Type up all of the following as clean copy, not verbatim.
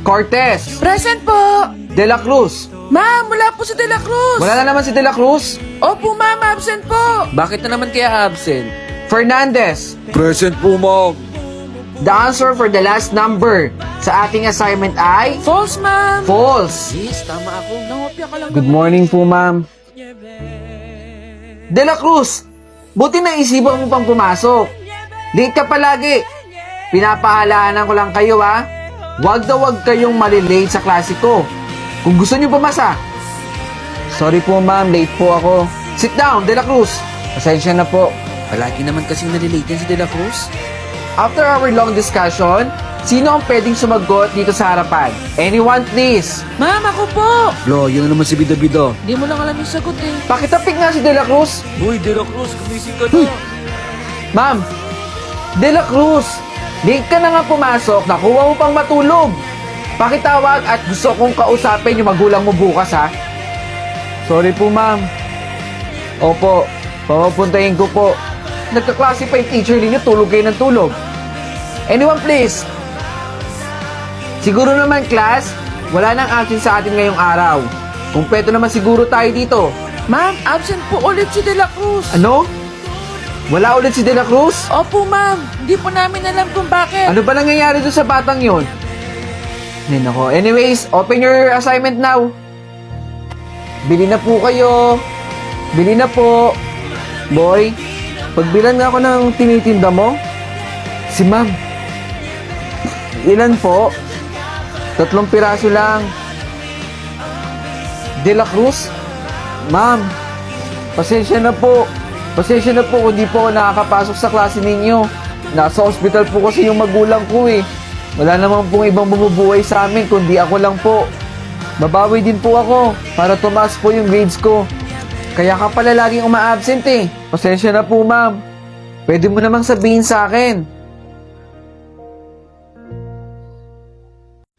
Cortez. Present po! De La Cruz. Ma'am, wala po si De La Cruz! Wala na naman si De La Cruz. Opo, ma'am, absent po! Bakit na naman kaya absent? Fernandez. Present po, ma'am. The answer for the last number sa ating assignment ay False, ma'am! false. Yes, tama ako. Nangopya ka lang. Good morning po, ma'am. De La Cruz, buti naisipan mo pang pumasok. Late ka palagi. Pinapaalaanan ko lang kayo, ha. Wag na wag kayong malilate sa klase ko. Kung gusto niyo pumasa. Sorry po, ma'am. Late po ako. Sit down, De La Cruz. Pasensya na po. Palagi naman kasing nalilate yan si De La Cruz. After our long discussion, sino ang pwedeng sumagot dito sa harapan? Anyone, please? Ma'am, ako po! Lo, yun na naman si Bida-Bida. Hindi mo lang alam yung sagot eh. Pakitapik nga si De La Cruz. Uy, De La Cruz, kumising ka na. Ma'am, De La Cruz, late ka na nga pumasok, nakuha mo pang matulog. Pakitawag at gusto kong kausapin yung magulang mo bukas, ha? Sorry po, ma'am. Opo, papapuntahin ko po. Nagkaklase pa yung teacher ninyo, tulog kayo ng tulog. Anyone, please? Siguro naman, class, wala nang absent sa atin ngayong araw. Kumpleto naman siguro tayo dito. Ma'am, absent po ulit si De La Cruz! Ano? Wala ulit si De La Cruz? Opo, ma'am! Hindi po namin alam kung bakit. Ano ba nangyayari doon sa batang yon? Ay, nako. Anyways, open your assignment now. Bili na po kayo. Bili na po. Boy, pagbilan nga ako ng tinitinda mo. Si ma'am. Ilan po? 3 piraso lang. De La Cruz? Ma'am, pasensya na po. Pasensya na po kung di po ako nakakapasok sa klase ninyo. Nasa hospital po kasi yung magulang ko eh. Wala naman pong ibang bumubuhay sa amin kundi ako lang po. Babawi din po ako para tumaas po yung grades ko. Kaya ka pala laging uma-absent eh. Pasensya na po, ma'am. Pwede mo namang sabihin sa akin.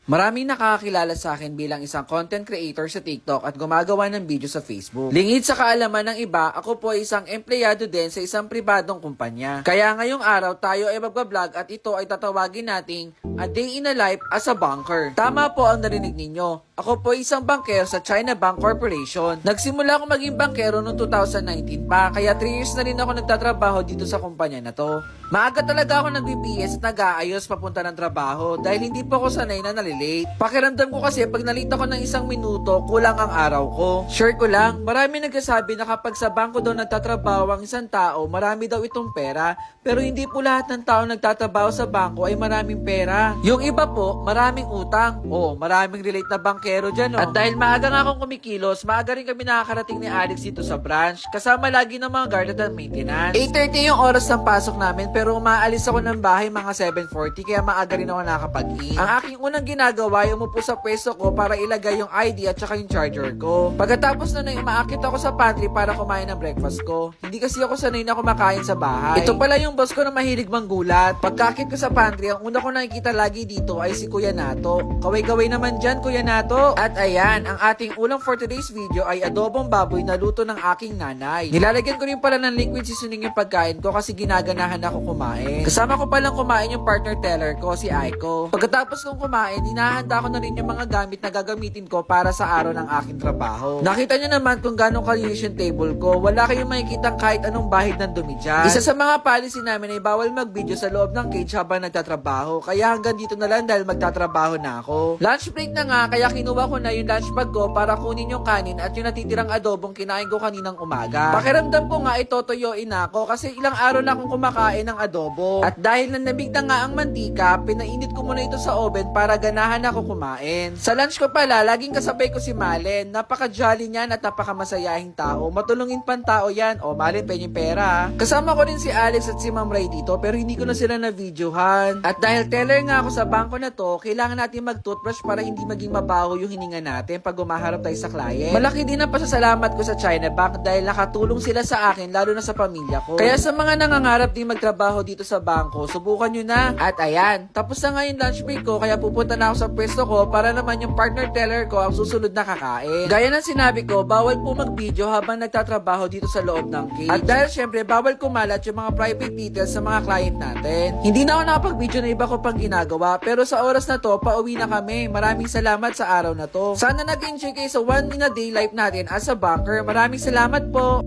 Maraming nakakakilala sa akin bilang isang content creator sa TikTok at gumagawa ng video sa Facebook. Lingid sa kaalaman ng iba, ako po ay isang empleyado din sa isang pribadong kumpanya. Kaya ngayong araw tayo ay magbablog at ito ay tatawagin nating A Day in a Life as a Banker. Tama po ang narinig ninyo. Ako po ay isang bankero sa China Bank Corporation. Nagsimula ako maging bankero noong 2019 pa, kaya 3 years na rin ako nagtatrabaho dito sa kumpanya na to. Maaga talaga ako nag-BPS at nag-aayos papunta ng trabaho dahil hindi po ako sanay na nalilate. Pakiramdam ko kasi pag nalita ko ng 1 minuto, kulang ang araw ko. Sure ko lang, marami nagsasabi na kapag sa bangko daw nagtatrabaho ang isang tao, marami daw itong pera. Pero hindi po lahat ng tao nagtatrabaho sa bangko ay maraming pera. Yung iba po, maraming utang. O, maraming relate na bankero dyan, no? At dahil maaga nga akong kumikilos, maaga rin kami nakakarating ni Alex dito sa branch. Kasama lagi ng mga guard at maintenance. 8:30 yung oras ng pasok namin, pero umaalis ako ng bahay mga 7:40, kaya maaga rin ako nakakapag-in. Ang aking unang ginagawa ay umupo sa pwesto ko para ilagay yung ID at saka yung charger ko. Pagkatapos na umaakit ako sa pantry para kumain ng breakfast ko. Hindi kasi ako sanay na kumakain sa bahay. Ito pala yung boss ko na mahilig manggulat. Pagkakit ko sa pantry, ang una ko nakikita lagi dito ay si Kuya Nato. Kaway-kaway naman dyan, Kuya Nato. At ayan, ang ating ulam for today's video ay adobong baboy na luto ng aking nanay. Nilalagyan ko rin pala ng liquid seasoning yung pagkain ko kasi ginaganahan ako kumain. Kasama ko palang kumain yung partner teller ko, si Aiko. Pagkatapos kong kumain, hinahanda ko na rin yung mga gamit na gagamitin ko para sa araw ng aking trabaho. Nakita nyo naman kung gano'ng kalinis yung table ko. Wala kayong makikitang kahit anong bahid ng dumi dyan. Isa sa mga policy namin ay bawal mag-video sa loob ng cage habang nagtatrabaho. Kaya hanggang dito na lang dahil magtatrabaho na ako. Lunch break na nga, kaya kinuha ko na yung lunch bag ko para kunin yung kanin at yung natitirang adobong kinain ko kaninang umaga. Pakiramdam ko nga itotoyoin na ako kasi ilang araw na akong kumakain ng adobo. At dahil nanlamig na nga ang mantika, pinainit ko muna ito sa oven para ganahan ako kumain. Sa lunch ko pala, laging kasabay ko si Malen. Napaka-jolly niyan at napaka-masayahing tao. Matulungin pang tao yan. O, Malen, penye pera. Kasama ko din si Alex at si Ma'am Ray dito pero hindi ko na sila na-videohan. At dahil teller nga ako sa bangko na to, kailangan natin mag-toothbrush para hindi maging mabaho yung hininga natin pag umaharap tayo sa client. Malaki din ang pasasalamat ko sa China Bank dahil nakatulong sila sa akin lalo na sa pamilya ko. Kaya sa mga nangangarap din magtrabaho dito sa bangko, subukan nyo na. At ayan, tapos na nga yung lunch break ko kaya pupunta na ako ako sa pwesto ko para naman yung partner teller ko ang susunod na kakain. Gaya ng sinabi ko, bawal po mag-video habang nagtatrabaho dito sa loob ng cage. At dahil syempre, bawal kumalat yung mga private details sa mga client natin. Hindi na ako nakapag-video na iba ko pang ginagawa, pero sa oras na to, pauwi na kami. Maraming salamat sa araw na to. Sana nag-enjoy kayo sa 1 in a day life natin as a banker. Maraming salamat po.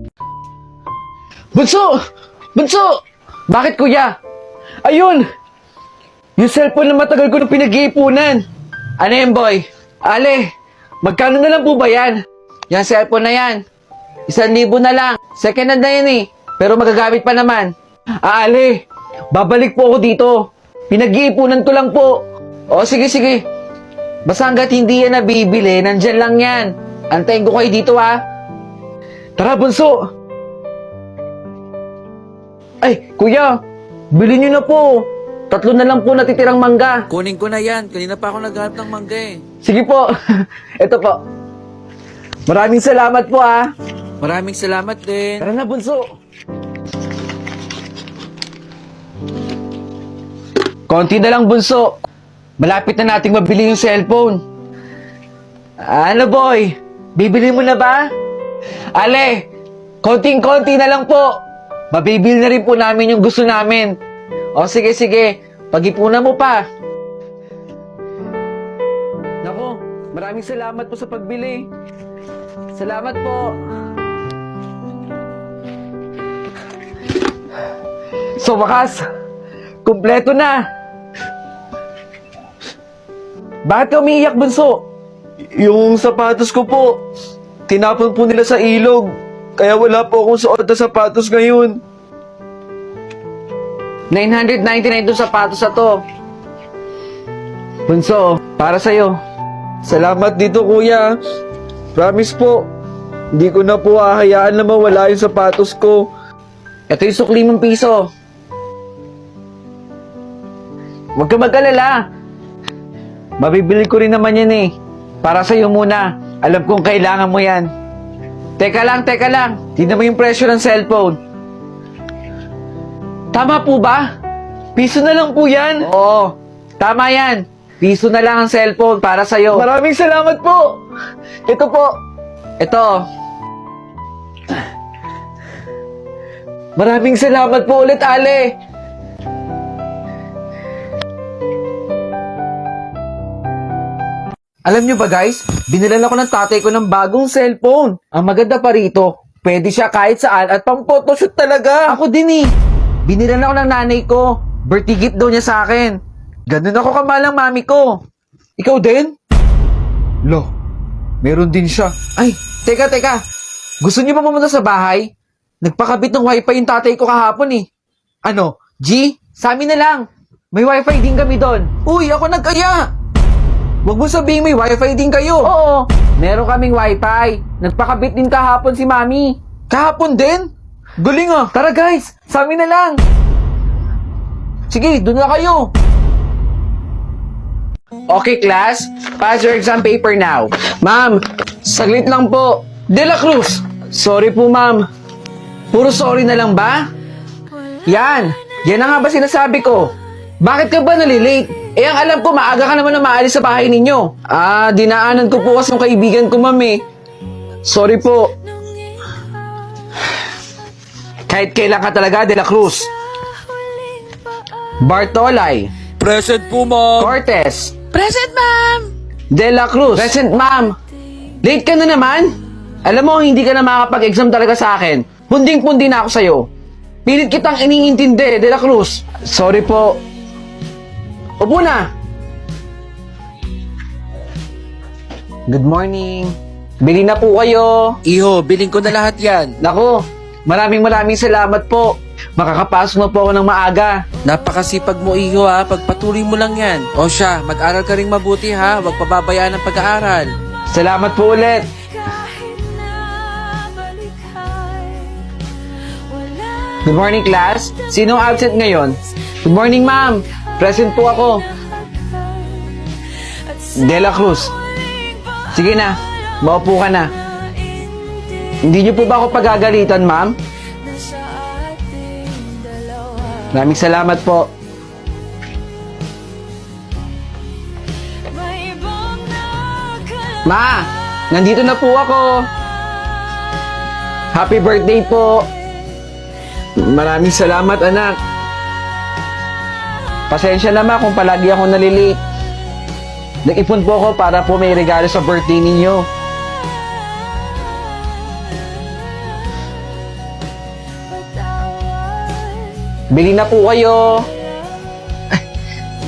Bunso! Bunso! Bakit kuya? Ayun! Yung cellphone na matagal ko na pinag-iipunan. Ano yan, boy? Ale, magkano na lang po ba yan? Yung cellphone na yan. 1,000 na lang. Second hand na yan eh. Pero magagamit pa naman. Ale, babalik po ako dito. Pinag-iipunan ko lang po. O, sige, sige. Basta hanggat hindi yan nabibili, nandyan lang yan. Antayin ko kayo dito, ha? Tara, bunso. Ay, kuya, bilhin nyo na po. 3 na lang po natitirang mangga. Kunin ko na yan. Kanina pa ako naghanap ng mangga eh. Sige po. Ito po. Maraming salamat po, ha. Maraming salamat din. Tara na, bunso. Konti na lang, bunso. Malapit na nating mabili yung cellphone. Ano, boy? Bibili mo na ba? Ale, konting-konti na lang po. Mabibili na rin po namin yung gusto namin. O, sige, sige. Pag-ipunan mo pa. Nako, maraming salamat po sa pagbili. Salamat po. So, wakas, kumpleto na. Bakit ka umiiyak, bunso? Yung sapatos ko po, tinapon po nila sa ilog. Kaya wala po akong suot na sapatos ngayon. 999 itong sapatos na to. Bunso, para sa'yo. Salamat dito, kuya. Promise po, hindi ko na po hahayaan na mawala yung sapatos ko. Ito yung sukli mong piso. Huwag ka mag-alala. Mabibili ko rin naman yan eh. Para sa'yo muna. Alam kong kailangan mo yan. Teka lang, teka lang. Tignan mo yung presyo ng cellphone. Tama po ba? Piso na lang po yan. Oo, tama yan. Piso na lang ang cellphone para sa'yo. Maraming salamat po. Ito po. Ito. Maraming salamat po ulit, Ale. Alam nyo ba guys, binilan ako ng tatay ko ng bagong cellphone. Ang maganda pa rito, pwede siya kahit saan at pang photoshoot talaga. Ako din eh. Binilan ako ng nanay ko. Birthday gift daw niya sa akin. Ganun ako kamalang mami ko. Ikaw din? Lo, meron din siya. Ay, teka. Gusto niyo ba pumunta sa bahay? Nagpakabit ng wifi yung tatay ko kahapon eh. Ano, G? Sa amin na lang. May wifi din kami doon. Uy, ako nagkaya. Huwag mo sabihin may wifi din kayo. Oo, meron kaming wifi. Nagpakabit din kahapon si mami. Kahapon din? Galing ah. Tara guys, sa amin na lang. Sige, doon na kayo. Okay class, pass your exam paper now. Ma'am, saglit lang po. De La Cruz, sorry po ma'am. Puro sorry na lang ba? Yan na nga ba sinasabi ko? Bakit ka ba nalilate? Eh ang alam ko, maaga ka naman na maalis sa bahay ninyo. Dinaanan ko po kasi yung kaibigan ko ma'am eh. Sorry po. Kahit kailan ka talaga, De La Cruz. Bartolay. Present po, ma'am. Cortez. Present, ma'am! De La Cruz. Present, ma'am. Late ka na naman? Alam mo, hindi ka na makapag-exam talaga sa akin. Punding-pundi na ako sa'yo. Pilit kitang iniintindi, De La Cruz. Sorry po. Upo na. Good morning. Bili na po kayo. Iho, biling ko na lahat yan. Nako, maraming salamat po. Makakapasok na po ako ng maaga. Napakasipag mo, Iho, ha. Pagpatuloy mo lang yan. O siya, mag-aral ka rin mabuti, ha. Huwag pababayaan ang pag-aaral. Salamat po ulit. Good morning, class. Sinong absent ngayon? Good morning, ma'am. Present po ako. De La Cruz. Sige na, maupo ka na. Hindi niyo po ba ako pagagalitan, ma'am? Maraming salamat po. Ma, nandito na po ako. Happy birthday po. Maraming salamat, anak. Pasensya na, ma, kung palagi ako nalilate. Nag-ipon po ako para po may regalo sa birthday ninyo. Bili na po kayo.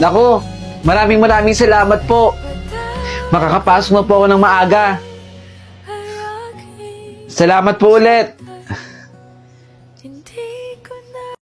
Naku, maraming salamat po. Makakapasok na po ako ng maaga. Salamat po ulit.